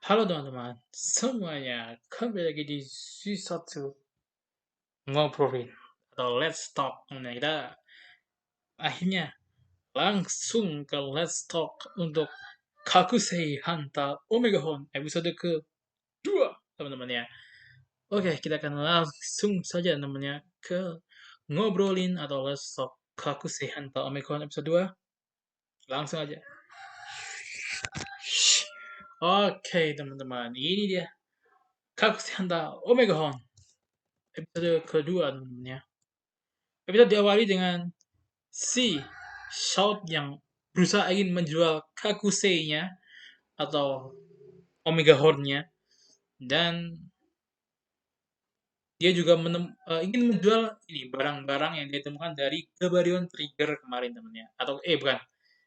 Halo teman-teman semuanya, kembali lagi di Si1 Ngobrolin atau Let's Talk. Nah, kita akhirnya langsung ke Let's Talk untuk Kakusei Hanta Omega Hon episode kedua, teman-teman ya. Oke, kita akan langsung saja namanya ke ngobrolin atau Let's Talk Kakusei Hanta Omega Hon episode 2. Langsung aja. Oke, teman-teman, ini dia Kakusei Hanta Omega Hon episode kedua, teman-teman ya. Episode diawali dengan si Shout yang berusaha ingin menjual Kakusei-nya atau Omega Horn-nya, dan dia juga ingin menjual ini barang-barang yang dia temukan dari Gabarion Trigger kemarin, temennya. Atau bukan,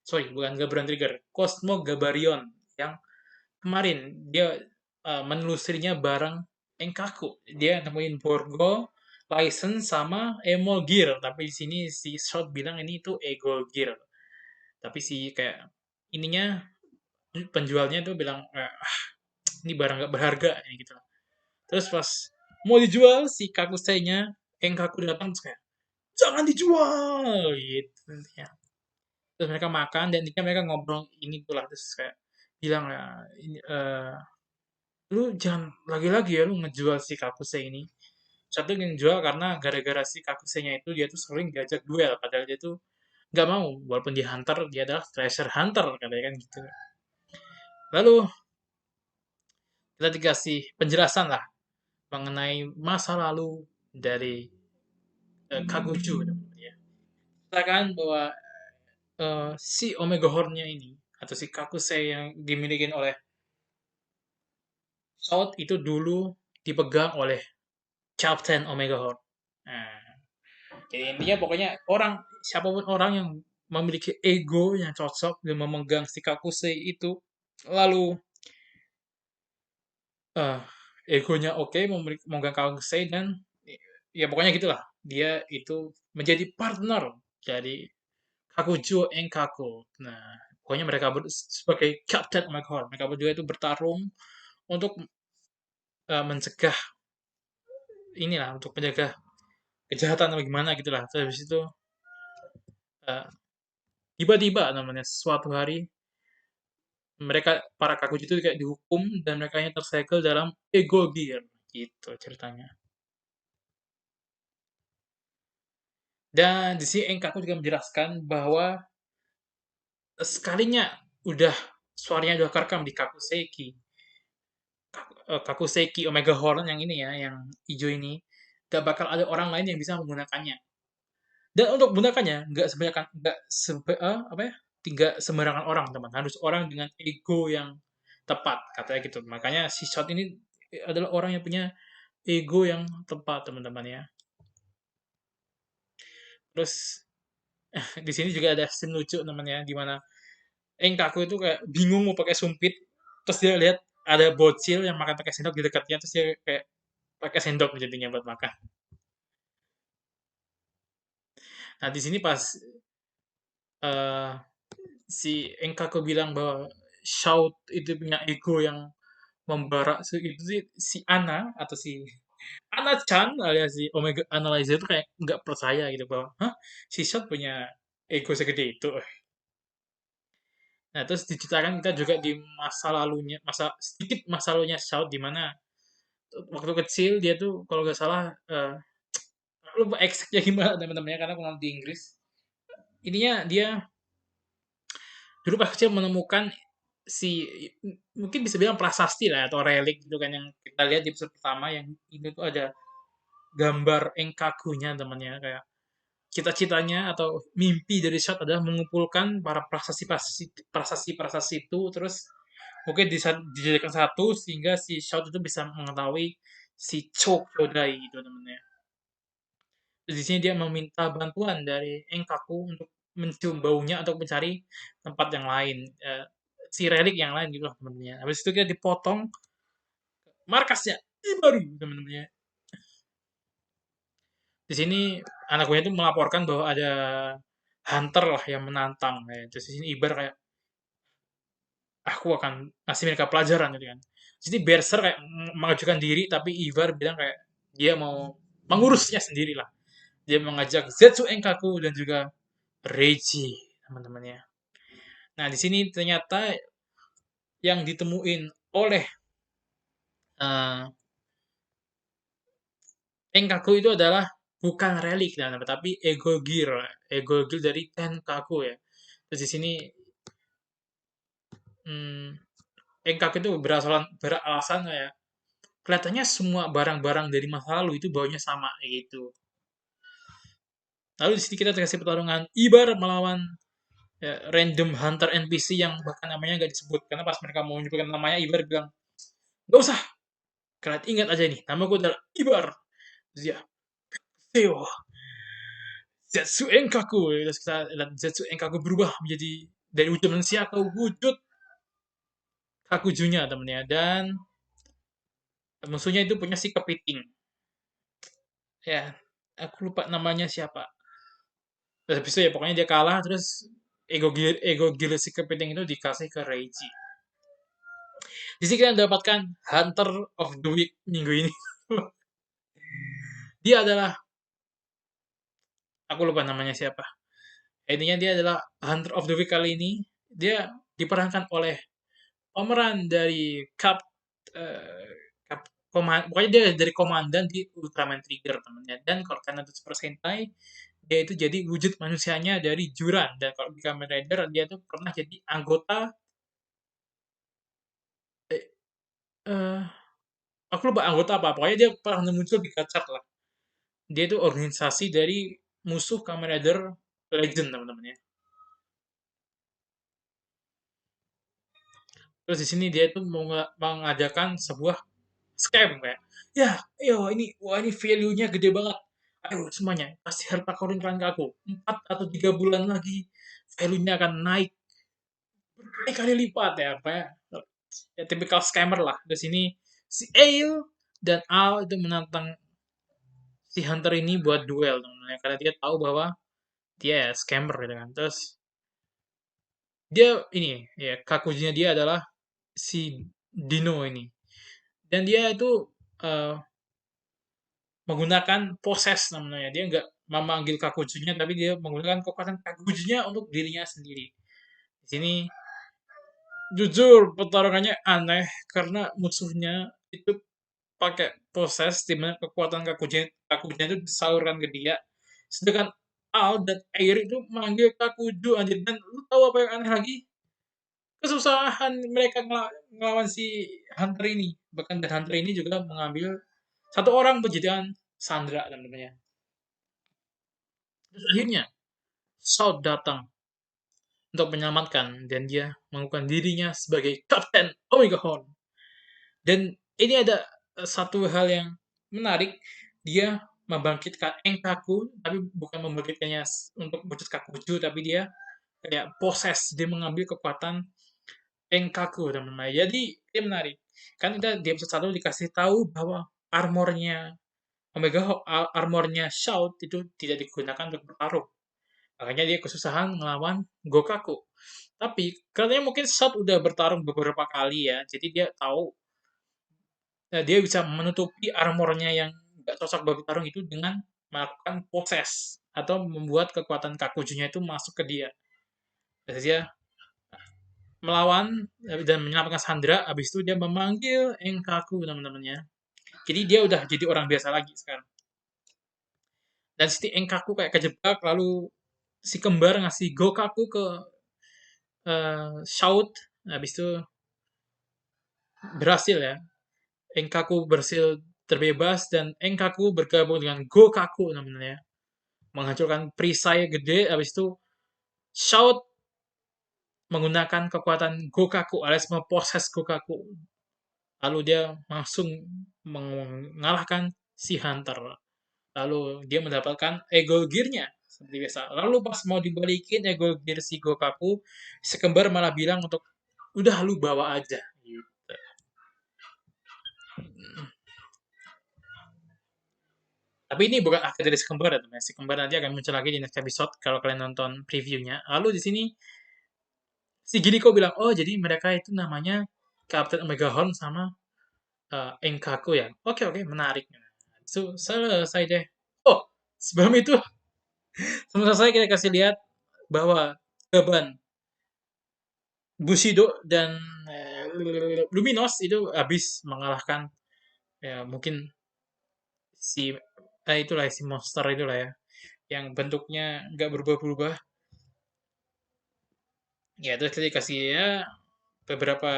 sorry, bukan Gabarion Trigger, Cosmo Gabarion yang kemarin dia menelusurinya bareng Enkaku. Dia nemuin Borgo, License sama Emo Gear, tapi di sini si Shout bilang ini itu Ego Gear. Tapi si kayak ininya penjualnya tuh bilang ini barang gak berharga ya gitu. Terus pas mau dijual si Kakusei-nya, Enkaku datang terus kayak jangan dijual gitu intinya. Terus mereka makan dan intinya mereka ngobrol ini tuh lah, terus kayak bilang ya ini, lu jangan lagi-lagi ya lu ngejual si Kakusei ini. Satu yang jual karena gara-gara si Kakusei-nya itu dia tuh sering diajak duel, padahal dia tuh nggak mau, walaupun dia hunter, dia adalah treasure hunter katanya kan gitu. Lalu kita dikasih penjelasan lah mengenai masa lalu dari Kaguju, ya. Katakan bahwa si Omega Horn-nya ini atau si Kakusei yang dimiliki oleh South itu dulu dipegang oleh Captain Omega Horn. Nah, jadi intinya pokoknya orang siapapun orang yang memiliki ego yang cocok dan memegang si Kakusei itu, lalu eh egonya oke, memegang Kakusei, dan ya pokoknya gitulah, dia itu menjadi partner dari Kakujo Enkaku. Nah, pokoknya mereka sebagai Captain Omega, mereka berdua itu bertarung untuk mencegah inilah, untuk menjaga kejahatan atau gimana gitulah. Terus habis itu eh, tiba-tiba namanya suatu hari mereka para Kakujo itu kayak dihukum dan mereka tersegel dalam Ego Gear gitu ceritanya. Dan di sini Enkaku juga menjelaskan bahwa sekalinya udah suaranya udah kerekam di Kakuseki, Kakuseki Omega Horn yang ini ya, yang hijau ini, gak bakal ada orang lain yang bisa menggunakannya. Dan untuk menggunakannya nggak sebanyak nggak apa ya, tidak sembarangan orang, teman, harus orang dengan ego yang tepat katanya gitu. Makanya si Shot ini adalah orang yang punya ego yang tepat, teman-teman ya. Terus di sini juga ada scene lucu namanya, di mana Enkaku itu kayak bingung mau pakai sumpit, terus dia lihat ada bocil yang makan pakai sendok di dekatnya, terus dia kayak pakai sendok jadinya buat makan. Nah, di sini pas eh, si Enkaku bilang bahwa Shout itu punya ego yang membara, itu sih si Ana atau si Ana Chan alias si Omega Analyzer itu kayak nggak percaya gitu bahwa hah, si Shout punya ego segede itu. Nah, terus diceritakan kita juga di masa lalunya, sedikit masa lalunya Shout, di mana waktu kecil dia tuh kalau nggak salah lupa exactnya gimana teman-temannya karena aku nonton di Inggris. Ininya dia dulu pas kecil menemukan si, mungkin bisa bilang prasasti lah atau relik gitu kan, yang kita lihat di episode pertama, yang ini tuh ada gambar Enkakunya temannya, kayak cita-citanya atau mimpi dari Shot adalah mengumpulkan para prasasti itu, terus mungkin dijadikan satu sehingga si Shot itu bisa mengetahui si Chokodai itu temannya. Di sini dia meminta bantuan dari Enkaku untuk mencium baunya atau mencari tempat yang lain, si relik yang lain gitu lah teman-temannya. Habis itu dia dipotong markasnya baru teman-temannya. Di sini anak gue itu melaporkan bahwa ada hunter lah yang menantang. Terus di sini Ibar kayak aku akan ngasih mereka pelajaran gitu kan. Jadi Berser kayak mengajukan diri, tapi Ivar bilang kayak dia mau mengurusnya sendiri lah. Dia mengajak Zetsu Enkaku dan juga Reiji teman-temannya. Nah di sini ternyata yang ditemuin oleh uh, Enkaku itu adalah bukan relik tapi ego gear dari Tenkaku ya. Terus di sini hmm, Enkaku itu beralasan kayak kelihatannya semua barang-barang dari masa lalu itu baunya sama kayak gitu. Lalu di sini kita dikasih pertarungan Ibar melawan ya, random hunter NPC yang bahkan namanya nggak disebut karena pas mereka mau menyebutkan namanya Ibar bilang nggak usah, kalian ingat aja ini namaku adalah Ibar. Terus dia Teo Zetsu Enkaku. Terus kita lihat Zetsu Enkaku berubah menjadi dari wujud manusia ke wujud Kakujunya temennya, dan musuhnya itu punya si kepiting ya, aku lupa namanya siapa. Terus habis itu ya pokoknya dia kalah, terus ego gear si kepiting itu dikasih ke Reiji. Di sini kita mendapatkan Hunter of the Week minggu ini. Dia adalah, aku lupa namanya siapa. Intinya dia adalah Hunter of the Week kali ini. Dia diperankan oleh pemeran dari pokoknya dia dari komandan di Ultraman Trigger temennya. Dan kalau karena itu Super Sentai, dia itu jadi wujud manusianya dari Juran. Dan kalau di Kamen Rider dia tuh pernah jadi anggota eh, eh, aku lupa anggota apa. Pokoknya dia pernah muncul di Gachat lah. Dia itu organisasi dari musuh Kamen Rider Legend teman-teman ya. Terus di sini dia itu mengadakan sebuah scam kayak, ya, ayo ini, wah ini value-nya gede banget. Ayo semuanya, pasti harta karun kalian ke aku. 4 atau 3 bulan lagi value-nya akan naik berkali-kali lipat ya, apa ya? Ya tipikal scammer lah. Di sini si Ale dan Al itu menantang si Hunter ini buat duel teman-teman ya. Karena dia tahu bahwa dia ya scammer gitu kan. Terus dia ini ya kakujinya dia adalah si Dino ini. Dan dia itu eh, menggunakan poses namanya. Dia nggak memanggil kakujunya, tapi dia menggunakan kekuatan kakujunya untuk dirinya sendiri. Di sini jujur pertarungannya aneh karena musuhnya itu pakai proses di mana kekuatan kakujunya itu disalurkan ke dia. Sedangkan Al dan Air itu manggil kakuju anjir, dan lu tahu apa yang aneh lagi? Kesusahan mereka ngelawan si Hunter ini. Bahkan dan Hunter ini juga mengambil satu orang penjadian Sandra teman-temannya. Terus akhirnya South datang untuk menyelamatkan dan dia mengakukan dirinya sebagai Kapten Omega Horn. Dan ini ada satu hal yang menarik, dia membangkitkan Enkaku, tapi bukan membangkitkannya untuk wujud Kakuju, tapi dia kayak proses, dia mengambil kekuatan Enkaku teman-teman. Jadi dia menarik. Kan kita di episode 1 dikasih tahu bahwa armornya armornya Shout itu tidak digunakan untuk bertarung. Makanya dia kesusahan melawan Gokaku. Tapi katanya mungkin Shout udah bertarung beberapa kali ya, jadi dia tahu dia bisa menutupi armornya yang nggak cocok bagi bertarung itu dengan melakukan proses atau membuat kekuatan Kakujunya itu masuk ke dia. Jadi dia melawan dan menyelamatkan Sandra, habis itu dia memanggil Enkaku teman-temannya. Jadi dia udah jadi orang biasa lagi sekarang. Dan si Enkaku kayak kejebak, lalu si kembar ngasih Gokaku ke Shout, habis itu berhasil ya. Enkaku berhasil terbebas dan Enkaku bergabung dengan Gokaku namanya. Menghancurkan perisai gede, habis itu Shout menggunakan kekuatan Gokaku alias memproses Gokaku. Lalu dia langsung mengalahkan si Hunter. Lalu dia mendapatkan Ego Gear-nya seperti biasa. Lalu pas mau dibalikin Ego Gear si Gokaku, si kembar malah bilang untuk udah lu bawa aja. Gitu. Tapi ini bukan akhir dari si kembar ya teman. Si kembar nanti akan muncul lagi di next episode kalau kalian nonton previewnya. Lalu di sini Si Giriko bilang, oh jadi mereka itu namanya Captain Omega Horn sama Enkaku ya. Oke oke menarik. So, selesai deh. Oh sebelum itu sebelum selesai kita kasih lihat bahwa Gaban, Bushido dan Luminos itu habis mengalahkan ya mungkin si itulah si monster itulah ya yang bentuknya nggak berubah-berubah. Ya terus kita kasih ya beberapa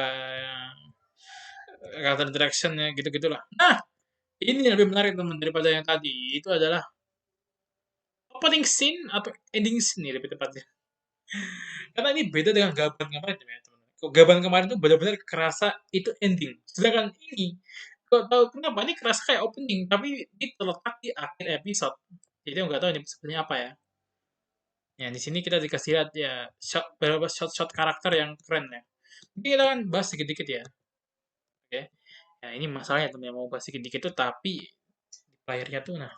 karakter interaction ya gitu-gitulah. Nah, ini yang lebih menarik teman daripada yang tadi. Itu adalah opening scene atau ending scene nih lebih tepatnya. Karena ini beda dengan Gaban kemarin ya, teman. Kok Gaban kemarin tuh benar-benar kerasa itu ending. Sedangkan ini kok tahu kenapa ini kerasa kayak opening, tapi ini terletak di akhir episode. Jadi nggak tahu ini sebenarnya apa ya. Ya di sini kita dikasih lihat ya beberapa shot-shot karakter yang keren ya. Mungkin kita kan bahas sedikit-dikit ya. Oke. Ya ini masalahnya teman yang mau bahas sedikit-dikit tuh tapi di layarnya tuh nah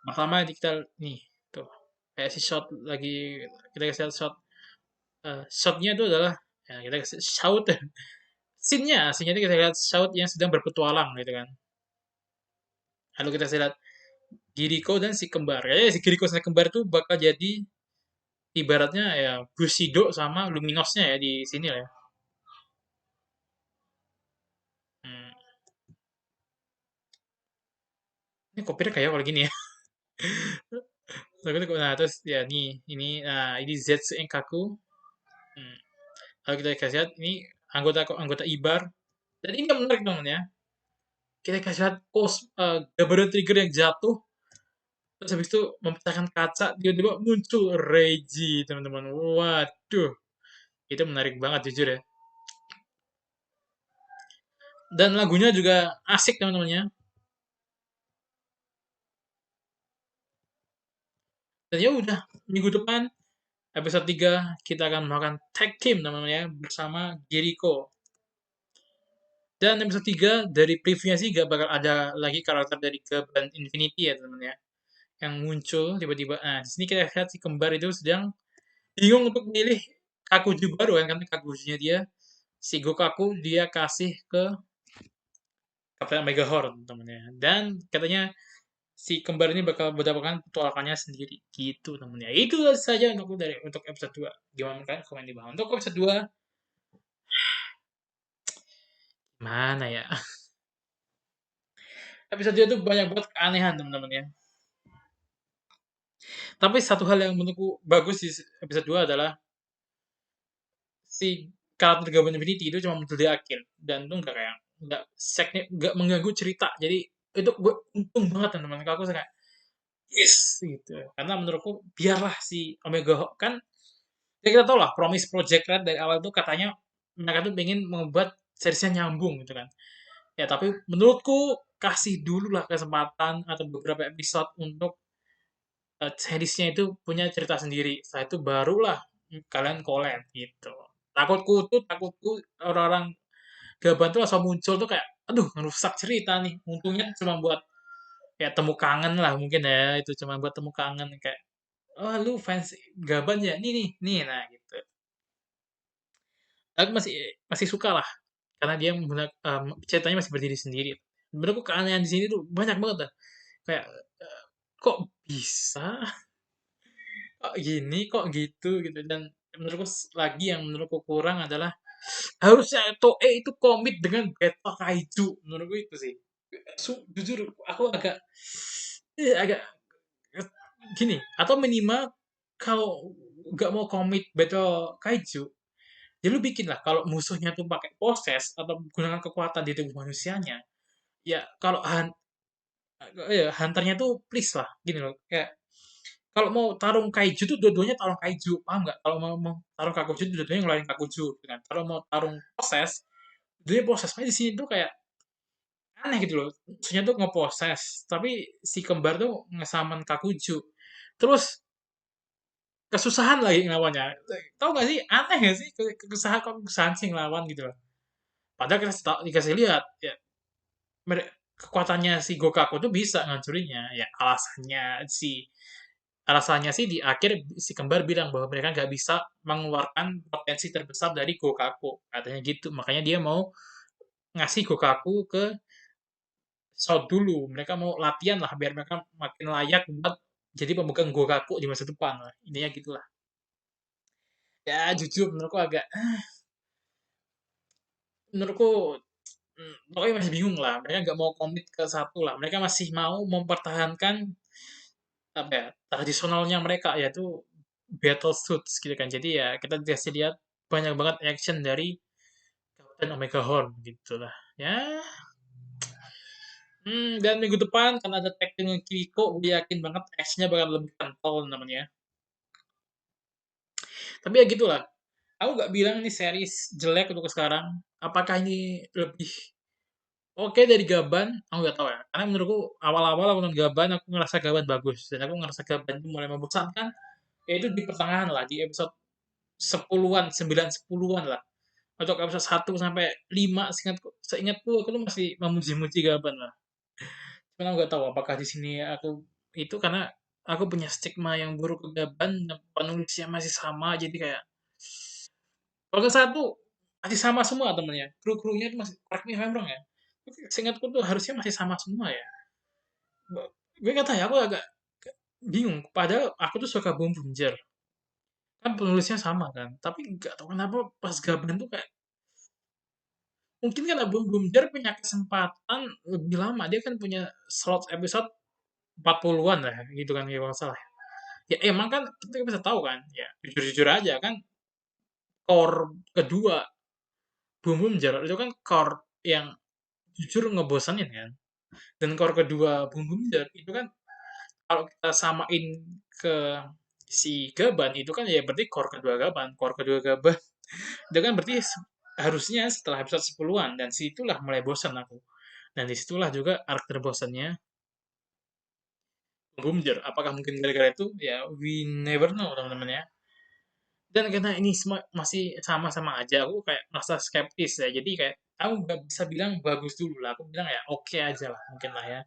pertama kita nih tuh kayak si shot lagi kita kasih lihat shot shotnya itu adalah ya kita kasih shout scene-nya itu kita lihat shout yang sedang berpetualang gitu kan. Lalu kita lihat Giriko dan si kembar. Kayaknya si Giriko dan si kembar itu bakal jadi ibaratnya ya Bushido sama Luminosnya ya di sini lah ya. Hmm. Ini kopinya kayak kalau gini ya. Nah, terus ya ini Zetsu Enkaku. Hmm. Lalu kita kasih lihat ini anggota anggota Ibar. Dan ini yang menarik teman ya. Kita kasih lihat gambaran trigger yang jatuh. Terus habis itu memecahkan kaca, tiba-tiba muncul Reiji, teman-teman. Waduh, itu menarik banget jujur ya. Dan lagunya juga asik teman-teman ya. Dan ya udah, minggu depan episode 3 kita akan melakukan tag team teman-teman ya bersama Jericho. Dan episode 3 dari previewnya sih gak bakal ada lagi karakter dari ke Band Infinity ya teman-teman ya. Yang muncul tiba-tiba. Nah, di sini kita lihat si kembar itu sedang bingung untuk milih Kakuju baru kan karena Kakujunya dia si Gokaku dia kasih ke Captain Omega Horn temennya. Dan katanya si kembar ini bakal mendapatkan petualangannya sendiri gitu temennya. Itu saja untuk episode 2. Gimana kan komen di bawah. Untuk episode 2 mana ya? Episode 2 itu banyak banget keanehan teman-teman ya. Tapi satu hal yang menurutku bagus di episode 2 adalah si karakter Gabon Infinity itu cuma muncul di akhir dan itu nggak kayak nggak mengganggu cerita. Jadi itu gue untung banget teman-teman. Kalau aku kayak yes gitu. Karena menurutku biarlah si Omega kan ya kita tahu lah Promise Project Red dari awal itu katanya mereka tuh pengen membuat seriesnya nyambung gitu kan. Ya tapi menurutku kasih dulu lah kesempatan atau beberapa episode untuk seriesnya itu punya cerita sendiri. Setelah itu barulah kalian collab gitu. Takutku orang-orang Gaban tuh langsung muncul tuh kayak, aduh ngerusak cerita nih. Untungnya cuma buat ya temu kangen lah mungkin ya itu cuma buat temu kangen kayak oh lu fans Gaban ya nih nah gitu. Aku masih masih suka lah karena dia menggunakan ceritanya masih berdiri sendiri. Menurutku keanehan di sini tuh banyak banget dah. Kayak kok bisa, kok gini, kok gitu gitu dan menurutku lagi yang menurutku kurang adalah harusnya Toei itu komit dengan Battle Kaiju menurutku itu sih. Jujur aku agak gini atau minimal kalau nggak mau komit Battle Kaiju ya lu bikin lah kalau musuhnya tuh pakai proses atau menggunakan kekuatan di tubuh manusianya ya kalau hunternya tuh please lah gini loh kayak kalau mau tarung kaiju tuh dua-duanya tarung kaiju paham nggak kalau mau tarung kakuju dua-duanya ngeluarin kakuju gitu kan kalau mau tarung proses dua proses makanya di sini tuh kayak aneh gitu loh musuhnya tuh ngeproses tapi si kembar tuh ngesaman kakuju terus kesusahan lagi ngelawannya tau gak sih aneh gak sih kesusahan sih ngelawan gitu loh padahal kita dikasih lihat ya kekuatannya si Gokaku tuh bisa ngancurinnya ya alasannya si Alasannya sih di akhir si kembar bilang bahwa mereka nggak bisa mengeluarkan potensi terbesar dari Gokaku, katanya gitu. Makanya dia mau ngasih Gokaku ke South dulu. Mereka mau latihan lah biar mereka makin layak buat jadi pemegang Gokaku di masa depan lah. Intinya gitulah. Ya jujur menurutku pokoknya masih bingung lah. Mereka nggak mau komit ke satu lah. Mereka masih mau mempertahankan apa ya, tradisionalnya mereka yaitu battle suits gitu kan. Jadi ya kita dikasih lihat banyak banget action dari Captain Omega Horn gitu lah. Ya, dan minggu depan karena ada tag dengan Kiriko, gue yakin banget actionnya bakal lebih kental namanya. Tapi ya gitulah. Aku nggak bilang ini series jelek untuk sekarang. Apakah ini lebih oke dari Gaban? Aku nggak tahu ya. Karena menurutku awal-awal aku nonton Gaban, aku ngerasa Gaban bagus. Dan aku ngerasa Gaban itu mulai membosankan. Yaitu di pertengahan lah, di episode 10-an, 9 10-an lah. Untuk episode 1 sampai 5 seingatku aku tuh masih memuji-muji Gaban lah. Cuman aku nggak tahu apakah di sini aku itu karena aku punya stigma yang buruk ke Gaban, penulisnya masih sama, jadi kayak kalau nggak salah tuh masih sama semua temennya. Kru-krunya itu masih, correct me if I'm wrong ya. Seingatku tuh harusnya masih sama semua ya. Gue nggak tahu ya, aku agak bingung. Padahal aku tuh suka Bom Bunjer. Kan penulisnya sama kan. Tapi nggak tahu kenapa pas Gaban tuh kayak mungkin kan Bom Bunjer punya kesempatan lebih lama. Dia kan punya slot episode 40-an lah gitu kan ya kalau nggak salah. Ya emang kan kita bisa tahu kan. Ya jujur-jujur aja kan core kedua Bum Bum Jar itu kan core yang jujur ngebosanin kan. Dan core kedua Bum Bum Jar itu kan kalau kita samain ke si Gaban itu kan ya berarti core kedua Gaban. Core kedua Gaban itu kan berarti harusnya setelah episode 10-an dan situlah mulai bosan aku. Dan disitulah juga arc terbosannya Bum Bum Jar. Apakah mungkin gara-gara itu? Ya we never know teman-teman ya. Dan karena ini semua masih sama-sama aja, aku kayak merasa skeptis ya. Jadi kayak aku nggak bisa bilang bagus dulu lah. Aku bilang ya oke aja lah mungkin lah ya.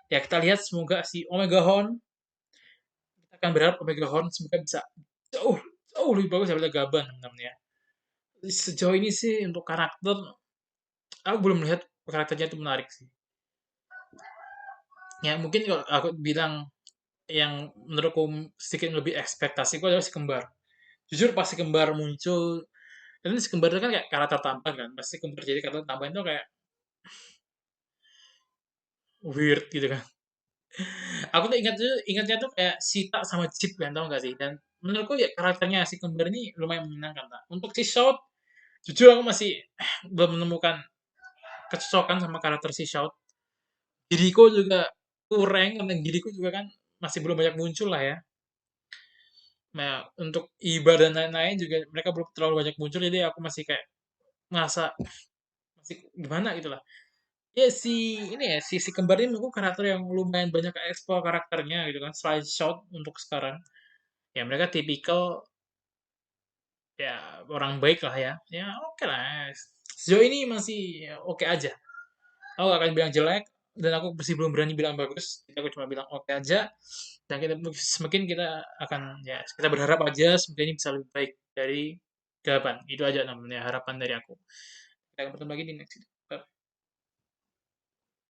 Ya kita lihat semoga si Omega Horn, kita akan berharap Omega Horn semoga bisa jauh jauh lebih bagus daripada Gaban teman-teman ya. Sejauh ini sih untuk karakter, aku belum melihat karakternya itu menarik sih. Ya mungkin kalau aku bilang yang menurutku sedikit lebih ekspektasiku adalah si kembar. Jujur pas si kembar muncul, dan si kembar itu kan kayak karakter tambahan kan. Pasti kembar jadi karakter tambahan itu kayak weird gitu kan. Aku tuh ingatnya tuh kayak Sita sama Chip kan tau gak sih? Dan menurutku ya karakternya si kembar ini lumayan menyenangkan tak. Untuk si Shout, jujur aku masih belum menemukan kecocokan sama karakter si Shout. Giriko juga kurang karena Giriko juga kan masih belum banyak muncul lah ya. Nah, untuk Iba dan lain-lain juga mereka belum terlalu banyak muncul jadi aku masih kayak merasa masih gimana gitu lah. Ya si ini ya si kembar ini menurutku karakter yang lumayan banyak eksplor karakternya gitu kan. Selain Shout untuk sekarang. Ya mereka tipikal ya orang baik lah ya. Ya oke lah. Sejauh ini masih ya, oke aja. Aku gak akan bilang jelek dan aku masih belum berani bilang bagus. Jadi aku cuma bilang oke aja. Dan kita semakin kita akan ya kita berharap aja semoga ini bisa lebih baik dari Gaban. Itu aja namanya harapan dari aku. Kita akan bertemu lagi di next video.